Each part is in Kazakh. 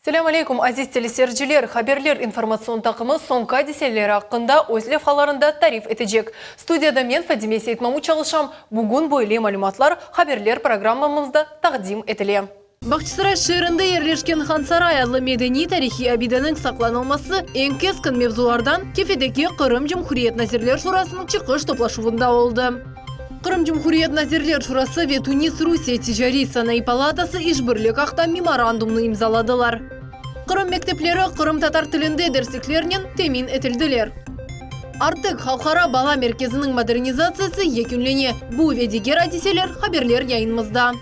Селям алейкум, азиз телесерджілер, хаберлер информацион тақымы соңқа деселері ақында өзлев халарында тариф етежек. Студияда мен Фадиме Сейтмаму чалышам. Бүгін бойле малюматлар хаберлер программамызда тақдим етіле. Бақчысарай шерінде ерлешкен Хансарай адлы медени тарихи абиданың сақланылмасы ең кескін мевзулардан кефедеке Қырым Жумхуриет Назирлер Шурасының чықыш топлашуында oldu. Қырым Жумхуриет Назирлер Шурасы ве Тунис Русия тижари санай палатасы ишбірлік ақта меморандумны имзаладылар. Қырым мектеплері Қырым татар тілінде дәрсіклерінен темин етілділер. Артық халқара бала мерkezінің модернизациясы екінлене. Бұл ведегер адиселер хаберлер яйынмызда.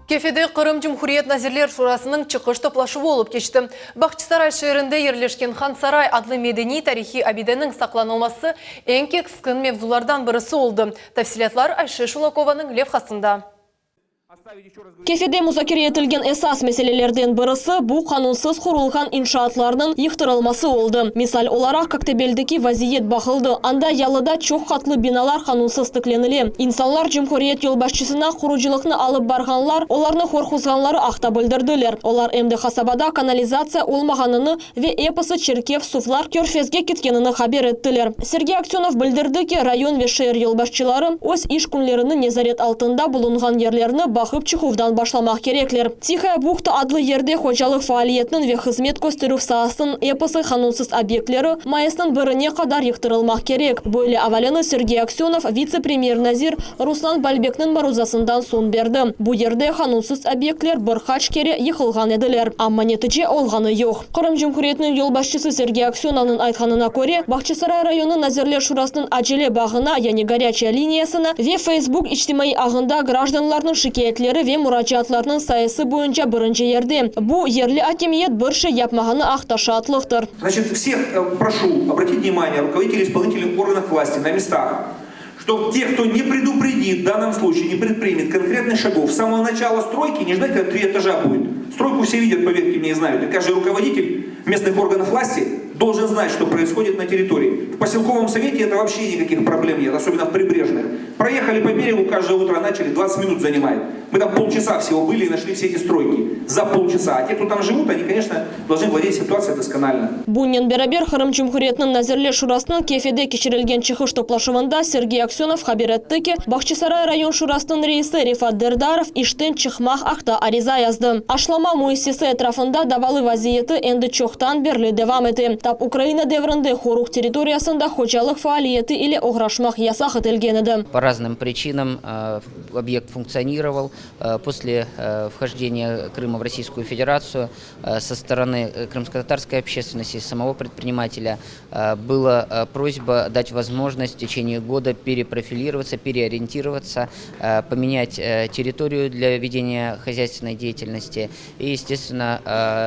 Кефеде Қырым Жумхуриет Назирлер Шурасының чықыш топлашы болып кешті. Бақчысарай шерінде ерлешкен Хансарай адлы медени тарихи абиданың сақланылмасы ең кескін мевзулардан бірісі oldu. Тәфсилатлар Айше Шулакованың левхасында. Кефеде музакире етілген esas мәселелерден бірісі бұл қанунсыз құрылған иншаатларының йықтырылмасы oldu. Мисал оларақ Коктебелдегі вазиет бақылды. Анда ялыда чоқ қатлы биналар қанунсыз тікленілі. Инсанлар Жумхуриет елбашчысына құружылықны алып барғанлар, оларны хорхузғанлары ақта білдірділер. Олар әмді хасабада канализация олмағаныны ве эпосы черкев суфлар көрфезге кеткенini хабер еттілер. Сергей Аксенов білдірді ке район ве шер елбашчылары өз иш күнлеріні незарет алтында бұлынған ерлеріні бақып чықудан башламақ кереклер. Тихая бухта адлы ерде хожалық фаалиетінің ве қызмет көстеріп саасын эпосы қанунсыз объектлері майысының біріне қадар йықтырылмақ керек. Бойле авалены Сергей Аксенов вице-премьер Назир Руслан Бальбекнің барузасындан сон берді. Бұл ерде қанунсыз объектлер бір хач кере йықылған еділер. Амма нетіже олғаны жоқ. Қырым Жумхуриетінің елбашчысы Сергей Аксеновның айтқанына көре, Бақчысарай районы Назирлер Шурасының әжеле бағына, яғни горячая линиясына ве Facebook иштимаи ағында гражданларның шикаетлері ве мұрачатларының сайысы бойынша бірінші ерде. Бұл ерлі акимиет бірші япмағаны ақташа атлықтыр. Значит, всех прошу обратить внимание руководителей исполнительных органов власти на местах, что те, кто не предупредит в данном случае, не предпримет конкретных шагов с самого начала стройки, не ждать, когда 3 этажа будет. Стройку все видят, поверьте мне, и знают. И каждый руководитель местных органов власти должен знать, что происходит на территории. В поселковом совете это вообще никаких проблем нет, особенно в прибрежных. Проехали по берегу, каждое утро начали, 20 минут занимает. Мы там полчаса всего были и нашли все эти стройки. За полчаса. А те, кто там живут, они, конечно, должны владеть ситуацией досконально. Буннен берабер Қырым Жумхуриетінің Назирлер Шурасының кефеде кешірілген чықыш топлашывында Сергей Аксенов хабер етті ке, Бақчысарай район Шурасының рейсі Рифат Дердаров иштен чықмақ ақта ариза язды. Ашлама муиссесі этрафында давалы вазиеті энді чоқтан берлі девам еті. Тап Украина деврінде хоруқ территориясында хожалық фаалиеті или оғрашмақ ясақ етілген еді. По разным причинам объект функционировал. После вхождения Крыма в Российскую Федерацию со стороны крымско-татарской общественности и самого предпринимателя была просьба дать возможность в течение года перепрофилироваться, переориентироваться, поменять территорию для ведения хозяйственной деятельности и, естественно,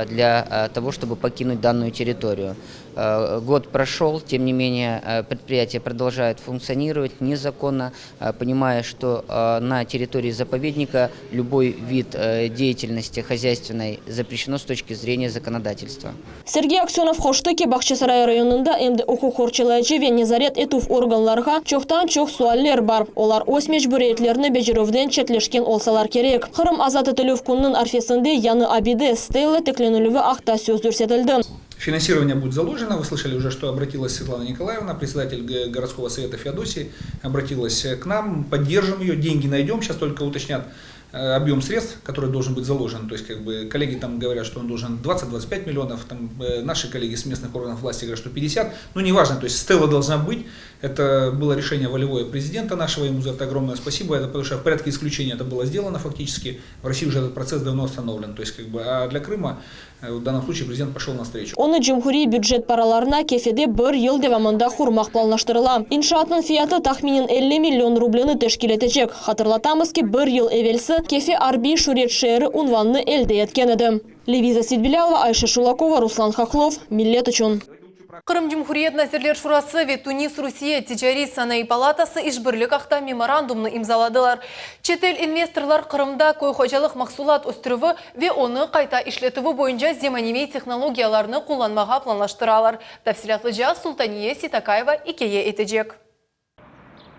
для того, чтобы покинуть данную территорию. Год прошел, тем не менее предприятие продолжает функционировать незаконно, понимая, что на территории заповедника любой вид деятельности хозяйственной запрещено с точки зрения законодательства. Сергей Аксенов хоштыки Бақчысарай районында әмді оқу қорчылайчы вен незарет етуф органларға чоқтан чоқ суаллер бар. Олар өз мәжбүриетлеріні бежіровден четлешкен олсалар керек. Қырым азат етілув күннің арфесінде яны абиде Стелла текленуліві ақта сөз дүрсетілді. Финансирование будет заложено. Вы слышали уже, что обратилась Светлана Николаевна, председатель городского совета Феодосии, обратилась к нам, поддержим ее, деньги найдем, сейчас только уточнят объем средств, который должен быть заложен. То есть, как бы, коллеги там говорят, что он должен 20-25 миллионов, там, наши коллеги с местных органов власти говорят, что 50, ну неважно, то есть Стелла должна быть. Это было решение волевое президента нашего, ему за это огромное спасибо, это потому что в порядке исключения это было сделано фактически, в России уже этот процесс давно остановлен, то есть, как бы, а для Крыма в данном случае президент пошел навстречу. Оны Жумхури бюджет параларына кефеде бір ел девамында хурмақ планлаштырыла. Иншаатның фияты тахминен 50 миллион рублені тешкил етечек. Хатырлатамыз ки бір ел евелсі кефе арби шурет шері унванны элде еткен еді. Левиза Сидбилялова, Айша Шулакова, Руслан Хохлов, Миллет үшін. Қырым Жумхуриет Назирлер Шурасы ве Тунис Русия тижари санай палатасы ишбірлік ақта меморандумны имзаладылар. Четел инвесторлар Қырымда көй хожалық мақсулат өстіріві ве оны қайта ишлетіві бойынша земаневей технологияларны қоланмаға планлаштыралар. Тәфсилатлы жа Султания Ситакаева икее етежек.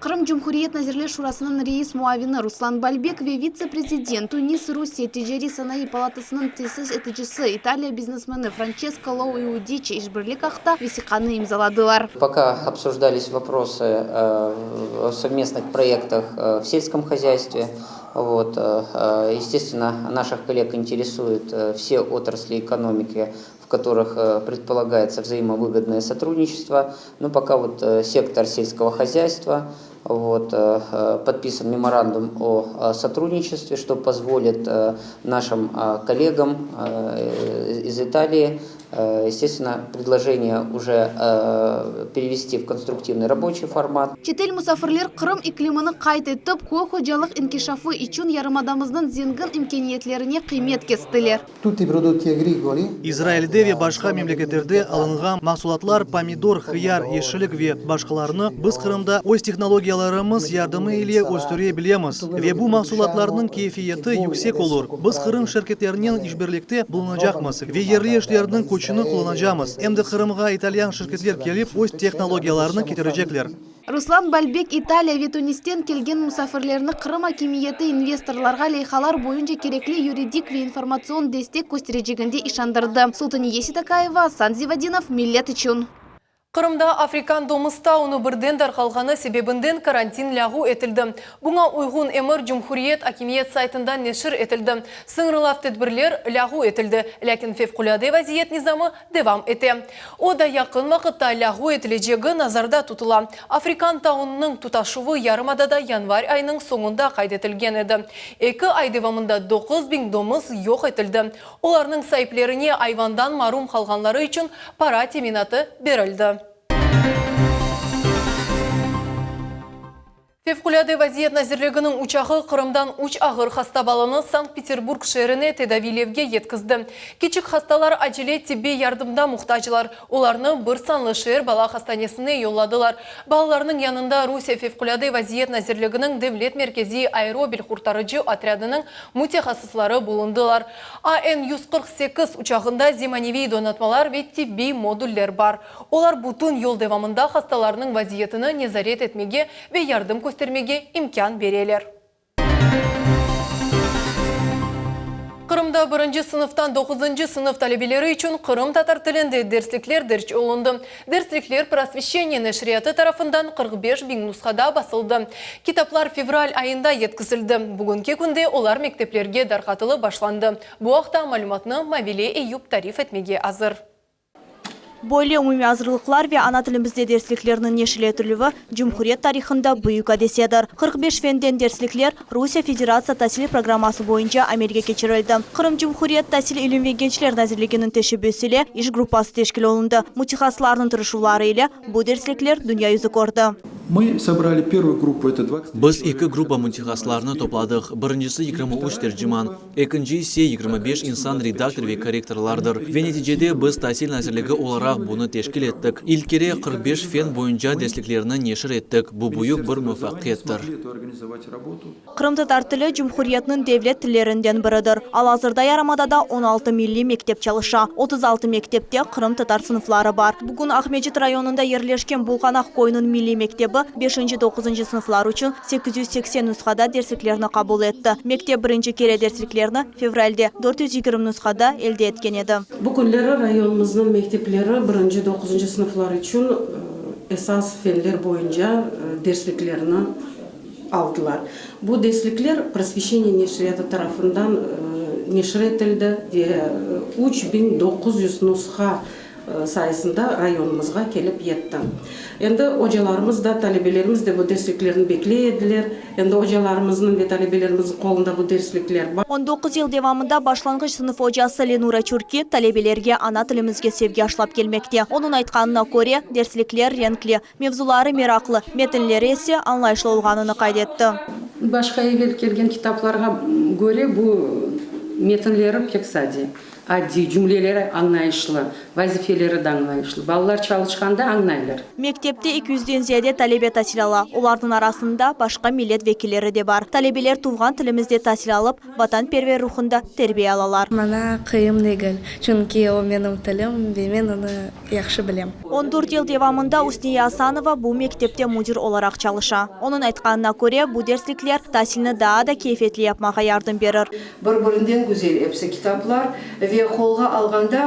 Кырым Жумхуриет Назирлер Шурасының рейс муавины Руслан Бальбек ве вице-президент Тунис Русия Тижери Санаи палатасының тесіс этичisi Италия бизнесмені Франческо Лоу Иудичи Ишбірлік ақта весиқаны имзаладылар. Пока обсуждались вопросы о совместных проектах в сельском хозяйстве. Естественно, наших коллег интересуют все отрасли экономики, в которых предполагается взаимовыгодное сотрудничество. Но пока сектор сельского хозяйства, подписан меморандум о сотрудничестве, что позволит нашим коллегам из Италии, естественно, предложение уже перевести в конструктивный рабочий формат. Четел мусафирлер Кырым иклимini кайт етіп, көй хожалық инкишафы үшін ярымадамыздың зенгін имкениетлеріне қимет кестілер. Израильде ве башқа мемлекеттерде алынған mahsulatlar помидор, хияр, ешілік ве башқаларны біз Кырымда өз технологияларымыз ярдымы ile өстіре білеміз. Ве бұл mahsulatlarның кейфиеті yüksek olur. Біз Кырым шеркеттерінен ишбірлікте bulunacakмыз. Ве ерлі ешлердің көчіні kullanacağımız. Hem de Kırım'a İtalyan şirketler gelip өз технологияларını getirecekler. Руслан Бальбек Италия ве Тунистен келген мусафирлеріні Кырым акимиеті инвесторларға лейхалар бойынша керекли юридик ве информацион дестек көстережегінде ишандырды. Султани Еситакаева, Санзи Вадинов, Миллет үшін. Қырымда Африкан домыста уны бірден дарқалғаны себебінден карантин лягу етілді. Бұңа ұйғын әмір Жумхуриет акимиет сайтында нешір етілді. Сыңрылав тедбірлер лягу етілді, ләкін февқуляды вазиет низамы девам ете. Ода яқын вақытта лягу етілежегі назарда тұтыла. Африкан тауынның тұташуы ярымадада январь айының соңында қайдетілген еді. 2 ай девамында 9000 домыз йоқ етілді. Оларның сайыплеріне айвандан марум қалғанлары үшін пара теминаты берілді. Февқуляды вазиет назирлігінің учағы Қырымдан уч ағыр хастабалыны Санкт-Петербург шеріне тедавилевге еткізді. Кечік хасталар әжеле тебе ярдымда мұқтажылар. Оларны бір санлы шер бала хастанесіне йолладылар. Балаларының янында Русия Февқуляды вазиет назирлігінің Девлет меркези аэробил құртарыжы отрядының мутехасыслары болындылар. АН-148 учағында земаневи донатмалар ве тебе модуллер бар. Олар бұтын ел девамында хасталарының вазиетіні незарет етмеге ве ярдым көстермеге имкан берелер. Қырымда 1-ші сыныфтан 9-ші сынып талебелері үшін Қырым татар тілінде дерсликлер дерч олынды. Дерсликлер просвещение нәшрияты тарафындан 45 000 нұсқада басылды. Китаплар февраль айында еткізілді. Бүгінгі күнде олар мектеплерге дарқатылы башланды. Бұл ақта малюматны Мавиле Эйюб тариф етмеге азыр. Бойлы umumiy азырлықлар ве ана тілімізде дерсликлерінің нешілетілігі Жумхуриет тарихында бұйық әдеседір. 45 фенден дерсликлер Русия Федерация тәсілі программасы бойынша Америка кечірілді. Қырым Жумхуриет тәсілі илімвегеншілер нәзірлігінің тәшібесілі іш группасы тешкіл олынды. Мутихасларының тұрышулары елі бұл дерсликлер дүния yüzі көрді. Мы собрали первую группу, это 20. Біз 2 группа мультихасларны топладық. Біріншісі 23 тәржіман, екінші се 25 инсан редактор ве корректорлардыр. Ве нәтижеде біз тәсіл нәзірлігі оларақ бұны тешкіл еттік. Илкере 45 фен бойынша дерсликлеріні нешір еттік. Бұл бұйық бір мұфаққеттір. Қырым татар тілі Жумхуриетнің девлет тілерінден бірідір. Ал азырда ярамадада 16 милли мектеп çalışа. 36 мектепте Қырым татар сыныфлары бар. Бүгін Ахмеджит районында ерлешкен Булғанақ қойының милли мектебі 5-9 сыныфлар үшін 880 нұсқада дерсликлеріні қабыл етті. Мектеп бірінші кере дерсликлеріні февральде 420 нұсқада елде еткен еді. Бүкілдері районымыздың мектеплері 1-9 сыныфлар үшін esas фенлер бойынша дерсликлеріні алдылар. Бұл дерсликлер просвещение нешрияты тарафындан нешір етілді. 3900 нұсқа сайысында районымызға келіп етті. Енді ожаларымыз да, талебелеріміз де бұл дерсликлерін беклейділер. Енді ожаларымыздың ve талебелеріміздің қолында бұл дерсликлер бар. 19 ел девамында башлангыч сынып ожасы Ленура Чурки талебелерге ана тілімізге sevgi ашлап келмекте. Оның айтқанына көре дерсликлер ренклі, мевзулары мерақлы, метінлері есе аңлайшлы олғаныны қайдетті. Башқа евел келген китапларға көре бұл метінлері пексади. адди жүмлелері аңнайышлы, вазифелері де аңнайышлы. Балалар çalışқанда аңнайлар. Мектепте 200-ден зияде талебе тәсіл ала. Олардың арасында башқа миллет векілері де бар. Талебелер туған тілімізде тәсіл алып, ватан первер рухында тәрбие алалар. Мана қиын дегіл, чүнки о менің тілім, мен оны яқшы білем. 14 ел девамында Усния Асанова бұл мектепте мудир оларақ çalışа. Оның айтқанына көре, бұл дерсліклер тәсіліні да кейфетлі yapmaға ярдым берір. Бір-бірінден güzel hepsi kitaplar ve қолға алғанда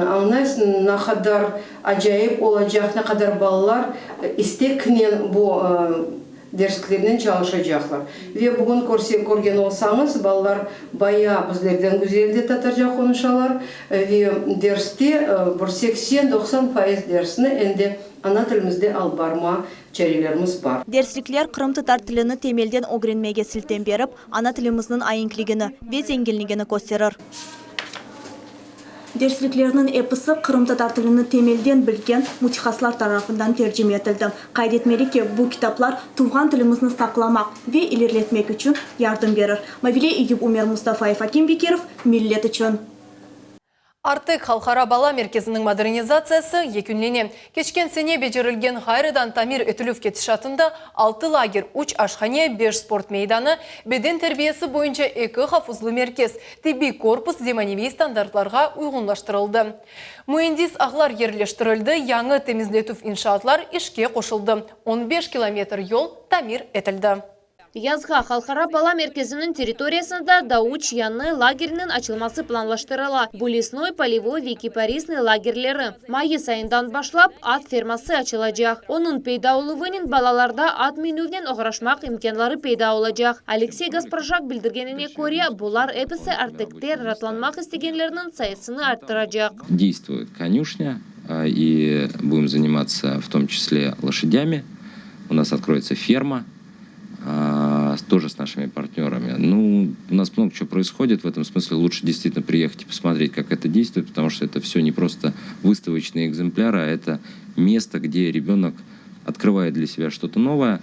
аңнайсың ne kadar acayip olacak, ne kadar балалар istekle bu derslerden çalışacaklar. Ve bugün көрген olsanız балалар baya bizlerden güzel de Tatarca konuşarlar ve derste 80-90% dersini endi ana tilimizde al barma çarilerimiz var. Dersliklер Қырым татар тіліні темелден огренмеге сілтен беріп, ана тіліміздің айынклігіні ve зеңгілігіні көстерір. Dersliklerinin episi Қырым татар тілini temelden bilgen mutixaslar tarafından tercüme etildi. Kaydetmeli ki bu kitaplar tuğan tilimizni saqlamak ve ilerletmek için yardım verir. Mavile Eyüp Umer Mustafaev, Akim Bekirov, Millet için. Артык халқара бала мерkezінің модернизациясы екінлене. Кечкен сене бежірілген Хайрыдан Тамир Этілів кетішатында 6 лагер, 3 ашхане, 5 спорт мейданы, беден тәрбиесі бойынша 2 хафузлы меркез, тиби корпус деманевей стандартларға уйғынлаштырылды. Муэндис ағлар ерлештірілді, яңы темізлетув иншаатлар ішке қошылды. 15 километр yol Тамир етілді. Язға халқара бала мерkezінің территориясында Дауч яны лагерінің açılması planlaştırıла. Bu лесной, полевой ve кипарисный лагерлері. Mayıs ayından başlap at ferması açılacak. Onun peyda oluvının balalarda at minuvnen oğraşmak imkanları peyda olacak. Alexey Gasparjak bildirgenine koruya bular hepsi artıkter ratlanmak istegenlerinin sayısını arttıracak. Действует конюшня, и будем заниматься в том числе лошадями. У нас откроется ферма. Тоже с нашими партнерами. Ну, у нас много чего происходит. В этом смысле лучше действительно приехать и посмотреть, как это действует, потому что это все не просто выставочные экземпляры, а это место, где ребенок открывает для себя что-то новое,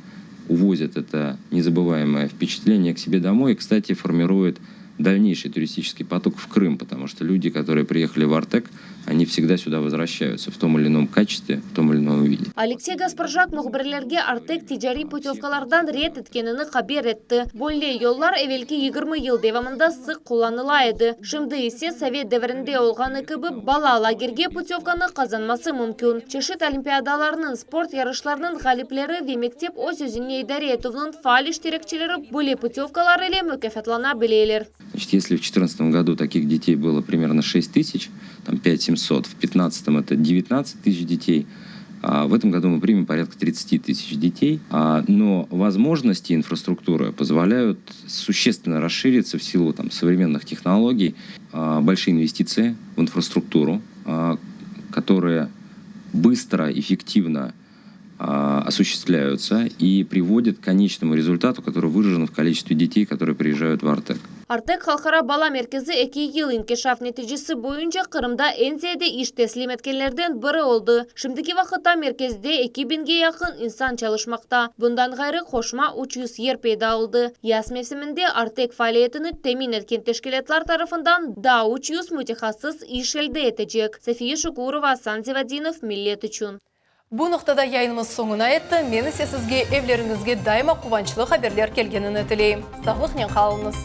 увозит это незабываемое впечатление к себе домой и, кстати, формирует дальнейший туристический поток в Крым, потому что люди, которые приехали в Артек, они всегда сюда возвращаются в том или ином качестве, в том или ином виде. Алексей Gasparjak muhbirlerге Артек тижари путевкалардан рет еткенini haber etті. Болле yollar evvelki 20 yıl devamında sık kullanılaydı. Şimdi ise Sovet devrinde olğanı gibi bala лагерге путевканы kazanması mümkün. Çeşit olimpiadalarının, sport yarışlarının galipleri ve mektep o sözünü idare etuvunun faal iştirakçileri bu путевкалар ile mükafatlanabilirler. Значит, если в 2014 году таких детей было примерно 6 тысяч, там 5700, в 2015 это 19 тысяч детей, а в этом году мы примем порядка 30 тысяч детей. Но возможности инфраструктуры позволяют существенно расшириться в силу современных технологий. Большие инвестиции в инфраструктуру, которые быстро, эффективно осуществляются и приводят к конечному результату, который выражен в количестве детей, которые приезжают в Артек. Артек халқара бала меркezi 2 yıl inkişaf neticesi boyunca Kırım'da en ziyade iş teslim etkenlerden biri oldu. Şimdiki vakitte merkezde 2000'e yakın insan çalışmakta. Bundan gayrı koşma 300 yer peyda oldu. Yaz mevsiminde Артек faaliyetini temin etken teşkilatlar tarafından da 300 mütehassıs iş elde edecek. Safiye Şukurova, San Zivadinov, Millet için. Bu noktada yayınımız sonuna etті. Мен ise sizге evlerinizге daima қуанчлы haberler kelgenini tileyim. Sağlıqмен қалыңыз.